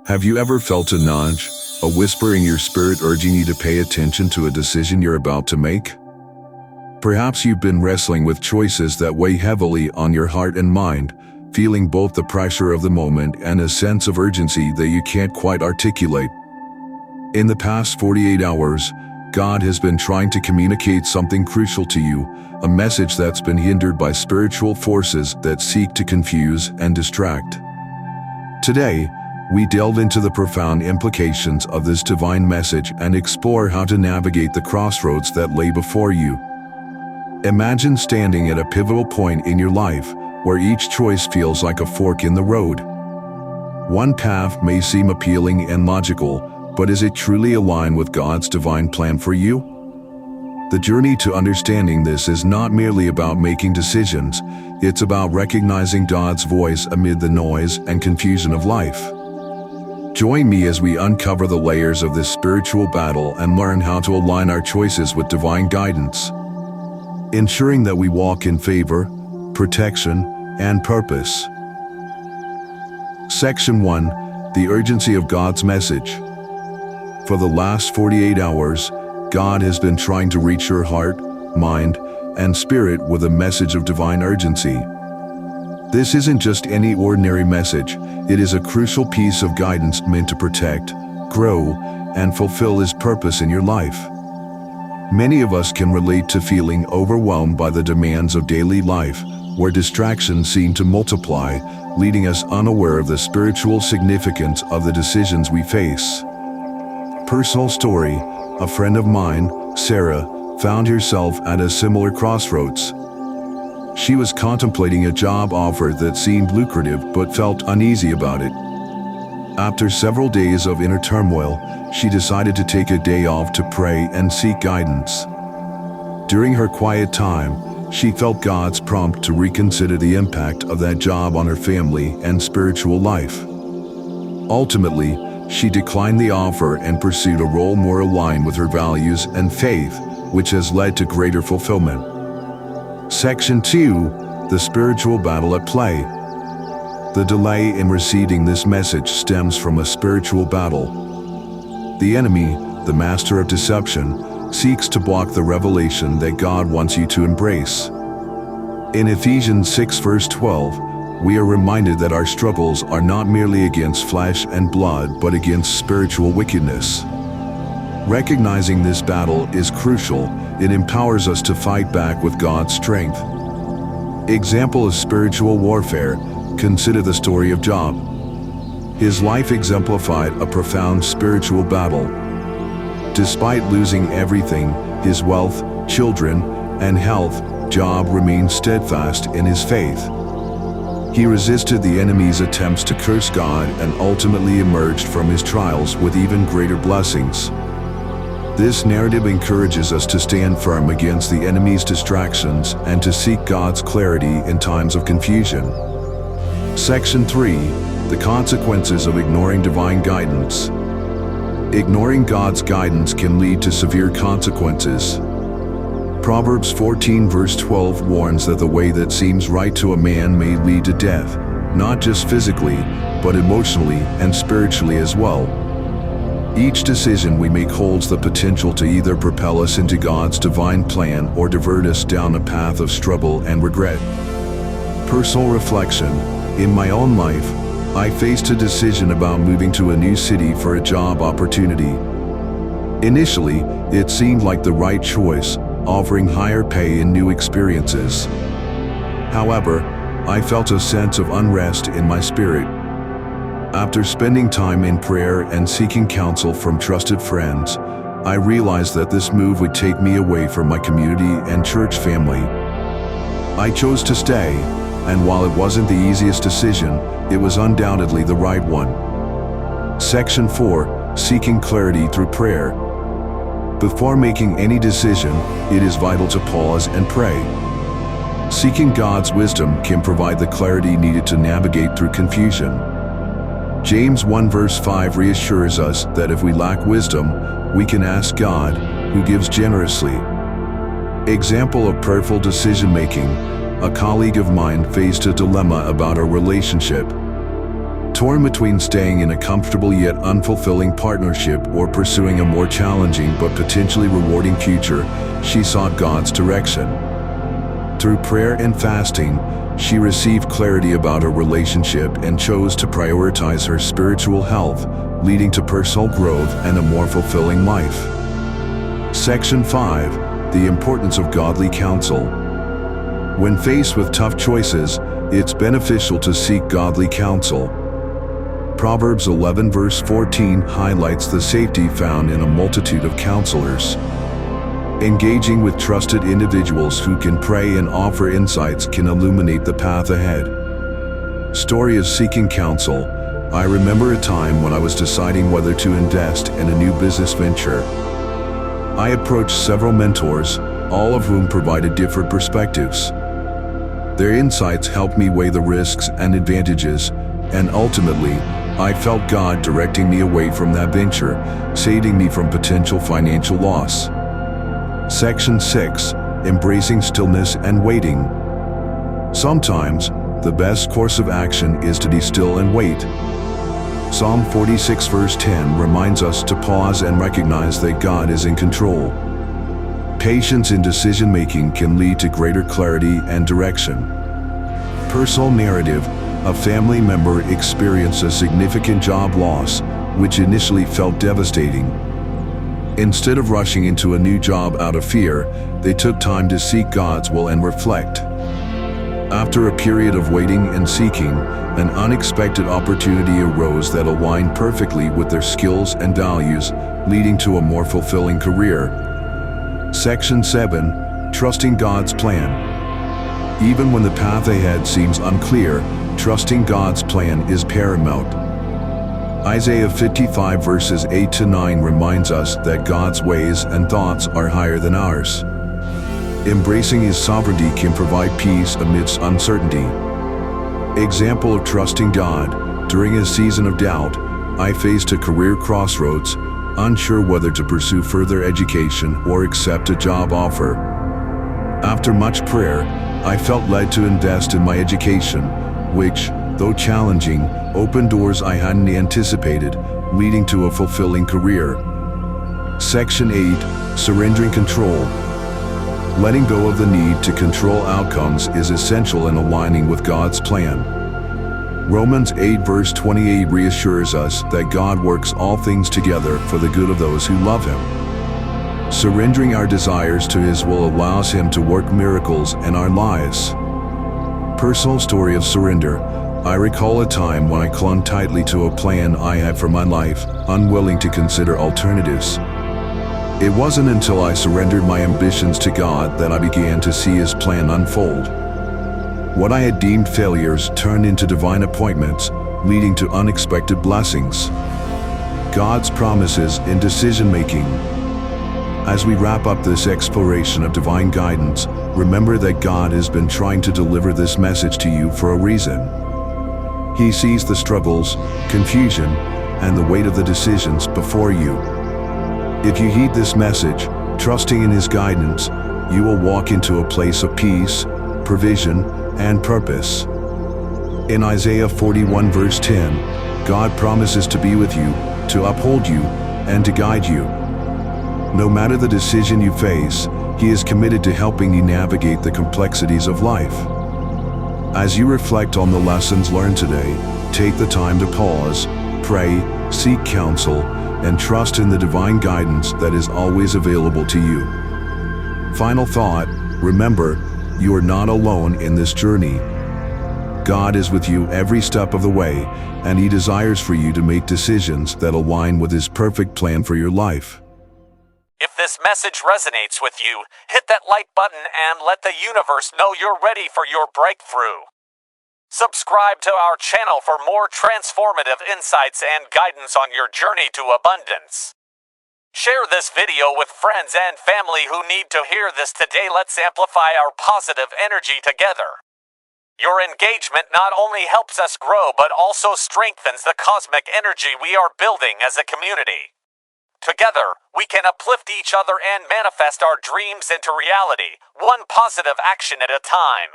Have you ever felt a nudge, a whisper in your spirit urging you to pay attention to a decision you're about to make? Perhaps you've been wrestling with choices that weigh heavily on your heart and mind, feeling both the pressure of the moment and a sense of urgency that you can't quite articulate. In the past 48 hours, God has been trying to communicate something crucial to you, a message that's been hindered by spiritual forces that seek to confuse and distract. Today, we delve into the profound implications of this divine message and explore how to navigate the crossroads that lay before you. Imagine standing at a pivotal point in your life, where each choice feels like a fork in the road. One path may seem appealing and logical, but is it truly aligned with God's divine plan for you? The journey to understanding this is not merely about making decisions, it's about recognizing God's voice amid the noise and confusion of life. Join me as we uncover the layers of this spiritual battle and learn how to align our choices with divine guidance, ensuring that we walk in favor, protection, and purpose. Section 1. The urgency of God's message. For the last 48 hours, God has been trying to reach your heart, mind, and spirit with a message of divine urgency. This isn't just any ordinary message, it is a crucial piece of guidance meant to protect, grow, and fulfill His purpose in your life. Many of us can relate to feeling overwhelmed by the demands of daily life, where distractions seem to multiply, leaving us unaware of the spiritual significance of the decisions we face. Personal story: a friend of mine, Sarah, found herself at a similar crossroads. She was contemplating a job offer that seemed lucrative but felt uneasy about it. After several days of inner turmoil, she decided to take a day off to pray and seek guidance. During her quiet time, she felt God's prompt to reconsider the impact of that job on her family and spiritual life. Ultimately, she declined the offer and pursued a role more aligned with her values and faith, which has led to greater fulfillment. Section 2. The spiritual battle at play. The delay in receiving this message stems from a spiritual battle. The enemy, the master of deception, seeks to block the revelation that God wants you to embrace. In Ephesians 6 verse 12, we are reminded that our struggles are not merely against flesh and blood but against spiritual wickedness. Recognizing this battle is crucial. It empowers us to fight back with God's strength. Example of spiritual warfare: consider the story of Job. His life exemplified a profound spiritual battle. Despite losing everything, his wealth, children, and health, Job remained steadfast in his faith. He resisted the enemy's attempts to curse God and ultimately emerged from his trials with even greater blessings. This narrative encourages us to stand firm against the enemy's distractions and to seek God's clarity in times of confusion. Section 3. The consequences of ignoring divine guidance. Ignoring God's guidance can lead to severe consequences. Proverbs 14 verse 12 warns that the way that seems right to a man may lead to death, not just physically, but emotionally and spiritually as well. Each decision we make holds the potential to either propel us into God's divine plan or divert us down a path of struggle and regret. Personal reflection: in my own life, I faced a decision about moving to a new city for a job opportunity. Initially, it seemed like the right choice, offering higher pay and new experiences. However, I felt a sense of unrest in my spirit. After spending time in prayer and seeking counsel from trusted friends, I realized that this move would take me away from my community and church family. I chose to stay, and while it wasn't the easiest decision, it was undoubtedly the right one. Section 4. Seeking clarity through prayer. Before making any decision, it is vital to pause and pray. Seeking God's wisdom can provide the clarity needed to navigate through confusion. James 1 verse 5 reassures us that if we lack wisdom, we can ask God, who gives generously. Example of prayerful decision-making: a colleague of mine faced a dilemma about a relationship. Torn between staying in a comfortable yet unfulfilling partnership or pursuing a more challenging but potentially rewarding future, she sought God's direction. Through prayer and fasting, she received clarity about her relationship and chose to prioritize her spiritual health, leading to personal growth and a more fulfilling life. Section 5. The importance of godly counsel. When faced with tough choices, it's beneficial to seek godly counsel. Proverbs 11 verse 14 highlights the safety found in a multitude of counselors. Engaging with trusted individuals who can pray and offer insights can illuminate the path ahead. Story of seeking counsel. I remember a time when I was deciding whether to invest in a new business venture. I approached several mentors, all of whom provided different perspectives. Their insights helped me weigh the risks and advantages, and ultimately, I felt God directing me away from that venture, saving me from potential financial loss. Section 6. Embracing stillness and waiting. Sometimes, the best course of action is to be still and wait. Psalm 46 verse 10 reminds us to pause and recognize that God is in control. Patience in decision-making can lead to greater clarity and direction. Personal narrative. A family member experienced a significant job loss, which initially felt devastating. Instead of rushing into a new job out of fear, they took time to seek God's will and reflect. After a period of waiting and seeking, an unexpected opportunity arose that aligned perfectly with their skills and values, leading to a more fulfilling career. Section 7. Trusting God's plan. Even when the path ahead seems unclear, trusting God's plan is paramount. Isaiah 55 verses 8 to 9 reminds us that God's ways and thoughts are higher than ours. Embracing His sovereignty can provide peace amidst uncertainty. Example of trusting God. During a season of doubt, I faced a career crossroads, unsure whether to pursue further education or accept a job offer. After much prayer, I felt led to invest in my education, which, though challenging, opened doors I hadn't anticipated, leading to a fulfilling career. Section 8. Surrendering control. Letting go of the need to control outcomes is essential in aligning with God's plan. Romans 8 verse 28 reassures us that God works all things together for the good of those who love Him. Surrendering our desires to His will allows Him to work miracles in our lives. Personal story of surrender. I recall a time when I clung tightly to a plan I had for my life, unwilling to consider alternatives. It wasn't until I surrendered my ambitions to God that I began to see His plan unfold. What I had deemed failures turned into divine appointments, leading to unexpected blessings. God's promises in decision-making. As we wrap up this exploration of divine guidance, remember that God has been trying to deliver this message to you for a reason. He sees the struggles, confusion, and the weight of the decisions before you. If you heed this message, trusting in His guidance, you will walk into a place of peace, provision, and purpose. In Isaiah 41 verse 10, God promises to be with you, to uphold you, and to guide you. No matter the decision you face, He is committed to helping you navigate the complexities of life. As you reflect on the lessons learned today, take the time to pause, pray, seek counsel, and trust in the divine guidance that is always available to you. Final thought, remember, you are not alone in this journey. God is with you every step of the way, and He desires for you to make decisions that align with His perfect plan for your life. If this message resonates with you, hit that like button and let the universe know you're ready for your breakthrough. Subscribe to our channel for more transformative insights and guidance on your journey to abundance. Share this video with friends and family who need to hear this today. Let's amplify our positive energy together. Your engagement not only helps us grow but also strengthens the cosmic energy we are building as a community. Together, we can uplift each other and manifest our dreams into reality, one positive action at a time.